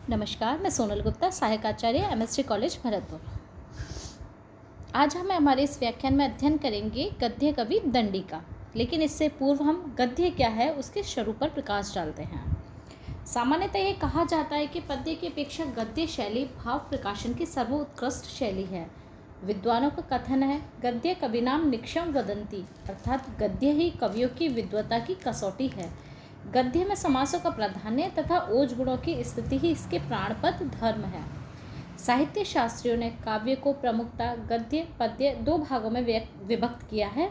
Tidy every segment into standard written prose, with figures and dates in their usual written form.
नमस्कार, मैं सोनल गुप्ता, सहायक आचार्य एमएसटी कॉलेज भरतपुर। आज हम हमारे इस व्याख्यान में अध्ययन करेंगे गद्य कवि दंडी का। लेकिन इससे पूर्व हम गद्य क्या है उसके स्वरूप पर प्रकाश डालते हैं। सामान्यतः ये कहा जाता है कि पद्य की अपेक्षा गद्य शैली भाव प्रकाशन की सर्वोत्कृष्ट शैली है। विद्वानों का कथन है, गद्य कविनाम निक्षम वदंती, अर्थात गद्य ही कवियों की विद्वता की कसौटी है। गद्य में समासों का प्राधान्य तथा ओज गुणों की स्थिति ही इसके प्राणपद धर्म है। साहित्य शास्त्रियों ने काव्य को प्रमुखता गद्य पद्य दो भागों में विभक्त किया है।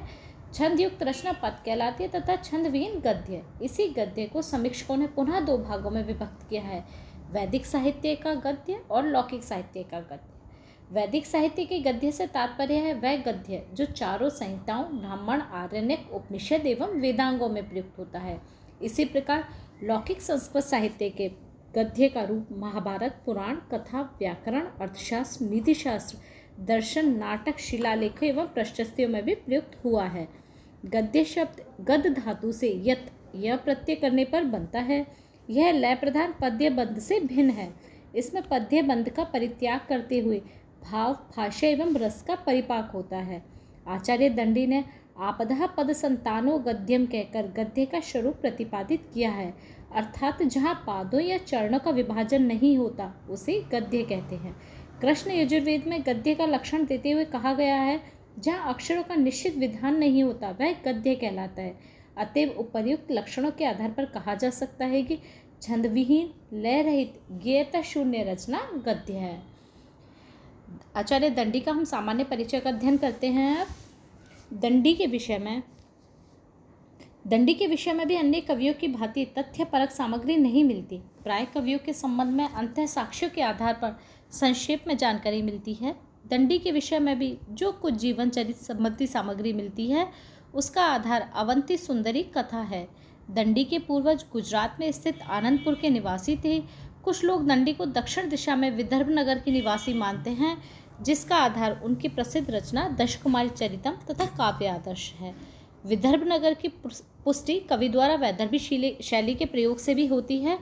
छंदयुक्त रचना पद कहलाती है तथा छंदविहीन गद्य। इसी गद्य को समीक्षकों ने पुनः दो भागों में विभक्त किया है, वैदिक साहित्य का गद्य और लौकिक साहित्य का गद्य। वैदिक साहित्य के गद्य से तात्पर्य है वह गद्य जो चारों संहिताओं ब्राह्मण, आरण्यक, उपनिषद एवं वेदांगों में प्रयुक्त होता है। इसी प्रकार लौकिक संस्कृत साहित्य के गद्य का रूप महाभारत, पुराण, कथा, व्याकरण, अर्थशास्त्र, नीतिशास्त्र, दर्शन, नाटक, शिलालेख एवं प्रशस्तियों में भी प्रयुक्त हुआ है। गद्य शब्द गद धातु से यत यह प्रत्यय करने पर बनता है। यह लय प्रधान पद्य बंध से भिन्न है। इसमें पद्य बंध का परित्याग करते हुए भाव, भाष्य एवं रस का परिपाक होता है। आचार्य दंडी ने आपदः पद संतानो गद्यम कहकर गद्य का स्वरूप प्रतिपादित किया है, अर्थात जहाँ पादों या चरणों का विभाजन नहीं होता उसे गद्य कहते हैं। कृष्ण यजुर्वेद में गद्य का लक्षण देते हुए कहा गया है, जहाँ अक्षरों का निश्चित विधान नहीं होता वह गद्य कहलाता है। अतएव उपर्युक्त लक्षणों के आधार पर कहा जा सकता है कि छंदविहीन, लय रहित, ज्ञेयता शून्य रचना गद्य है। आचार्य दंडी का हम सामान्य परिचय का अध्ययन करते हैं। दंडी के विषय में भी अन्य कवियों की भांति तथ्यपरक सामग्री नहीं मिलती। प्राय कवियों के संबंध में अंतः साक्ष्यों के आधार पर संक्षेप में जानकारी मिलती है। दंडी के विषय में भी जो कुछ जीवन चरित्र संबंधी सामग्री मिलती है उसका आधार अवंती सुंदरी कथा है। दंडी के पूर्वज गुजरात में स्थित आनंदपुर के निवासी थे। कुछ लोग दंडी को दक्षिण दिशा में विदर्भ नगर के निवासी मानते हैं, जिसका आधार उनकी प्रसिद्ध रचना दशकुमारी चरितम तथा काव्य आदर्श है। विदर्भ नगर की पुष्टि कवि द्वारा वैदर्भी शैली के प्रयोग से भी होती है।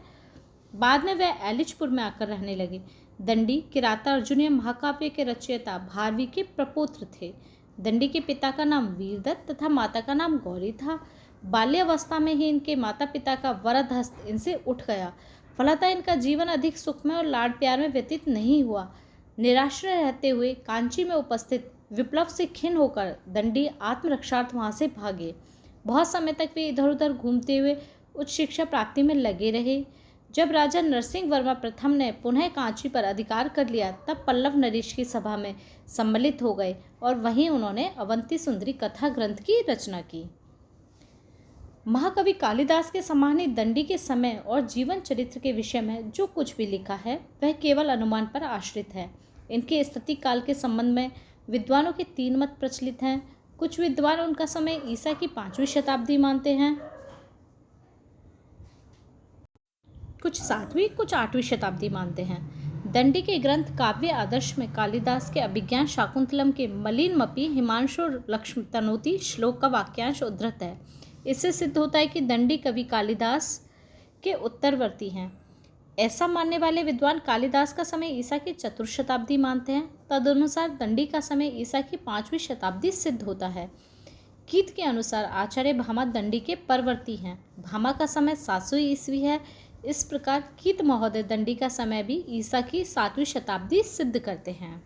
बाद में वह एलिचपुर में आकर रहने लगे। दंडी किराता अर्जुनीय महाकाव्य के रचयिता भारवी के प्रपौत्र थे। दंडी के पिता का नाम वीरदत्त तथा माता का नाम गौरी था। बाल्यावस्था में ही इनके माता पिता का वरद हस्त इनसे उठ गया। फलतः इनका जीवन अधिक सुखमय और लाड प्यार में व्यतीत नहीं हुआ। निराश्रय रहते हुए कांची में उपस्थित विप्लव से खिन्न होकर दंडी आत्मरक्षार्थ वहाँ से भागे। बहुत समय तक वे इधर उधर घूमते हुए उच्च शिक्षा प्राप्ति में लगे रहे। जब राजा नरसिंह वर्मा प्रथम ने पुनः कांची पर अधिकार कर लिया तब पल्लव नरेश की सभा में सम्मिलित हो गए और वहीं उन्होंने अवंती सुंदरी कथा ग्रंथ की रचना की। महाकवि कालिदास के समान ही दंडी के समय और जीवन चरित्र के विषय में जो कुछ भी लिखा है वह केवल अनुमान पर आश्रित है। इनके स्थिति काल के संबंध में विद्वानों के तीन मत प्रचलित हैं। कुछ विद्वान उनका समय ईसा की 5वीं शताब्दी मानते हैं, कुछ 7वीं, कुछ 8वीं शताब्दी मानते हैं। दंडी के ग्रंथ काव्य आदर्श में कालिदास के अभिज्ञान शाकुंतलम के मलिनमपि हिमांशु लक्ष्म तनोति श्लोक का वाक्यांश उद्धृत है। इससे सिद्ध होता है कि दंडी कवि कालिदास के उत्तरवर्ती हैं। ऐसा मानने वाले विद्वान कालिदास का समय ईसा की 4वीं शताब्दी मानते हैं। तदनुसार दंडी का समय ईसा की 5वीं शताब्दी सिद्ध होता है। कीत के अनुसार आचार्य भामा दंडी के परवर्ती हैं। भामा का समय 700 ईस्वी है। इस प्रकार कीत महोदय दंडी का समय भी ईसा की 7वीं शताब्दी सिद्ध करते हैं।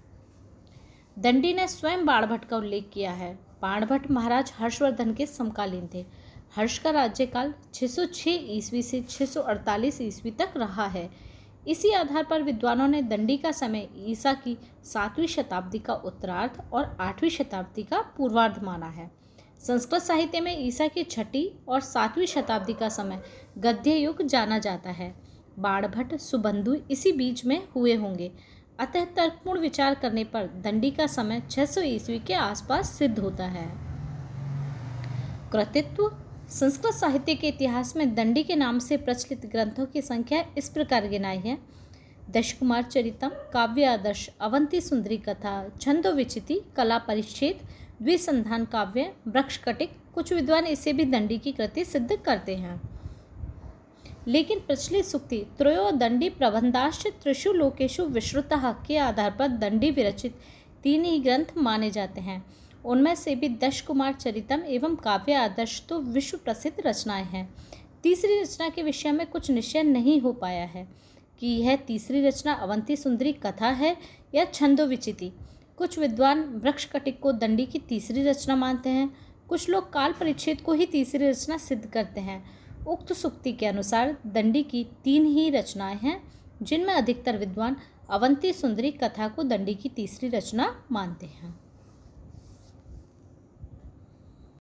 दंडी ने स्वयं बाणभट्ट का उल्लेख किया है। बाणभट्ट महाराज हर्षवर्धन के समकालीन थे। हर्ष का राज्यकाल 606 ईस्वी से 648 ईस्वी तक रहा है। इसी आधार पर विद्वानों ने दंडी का समय ईसा की 7वीं शताब्दी का उत्तरार्ध और 8वीं शताब्दी का पूर्वार्ध माना है। संस्कृत साहित्य में ईसा की 6वीं और 7वीं शताब्दी का समय गद्य युग जाना जाता है। बाणभट्ट, सुबंधु इसी बीच में हुए होंगे। अतः तर्कपूर्ण विचार करने पर दंडी का समय 600 ईस्वी के आसपास सिद्ध होता है। कृतित्व संस्कृत साहित्य के इतिहास में दंडी के नाम से प्रचलित ग्रंथों की संख्या इस प्रकार गिनाई है: दशकुमार चरितम, काव्य आदर्श, अवंती सुंदरी कथा, छंदो विचिति, कला परिच्छेद, द्विसंधान काव्य, वृक्ष कटिक। कुछ विद्वान इसे भी दंडी की कृति सिद्ध करते हैं। लेकिन प्रचलित सूक्ति त्रयोदंडी प्रबंधाश्च त्रिषु लोकेषु विश्रुतः के आधार पर दंडी विरचित 3 ही ग्रंथ माने जाते हैं। उनमें से भी दश कुमार चरितम एवं काव्य आदर्श तो विश्व प्रसिद्ध रचनाएं हैं। तीसरी रचना के विषय में कुछ निश्चय नहीं हो पाया है कि यह तीसरी रचना अवंती सुंदरी कथा है या छंदोविचिति। कुछ विद्वान वृक्ष कटिक को दंडी की तीसरी रचना मानते हैं, कुछ लोग काल परिच्छेद को ही तीसरी रचना सिद्ध करते हैं। उक्त सूक्ति के अनुसार दंडी की 3 ही रचनाएं हैं, जिनमें अधिकतर विद्वान अवंती सुंदरी कथा को दंडी की तीसरी रचना मानते हैं।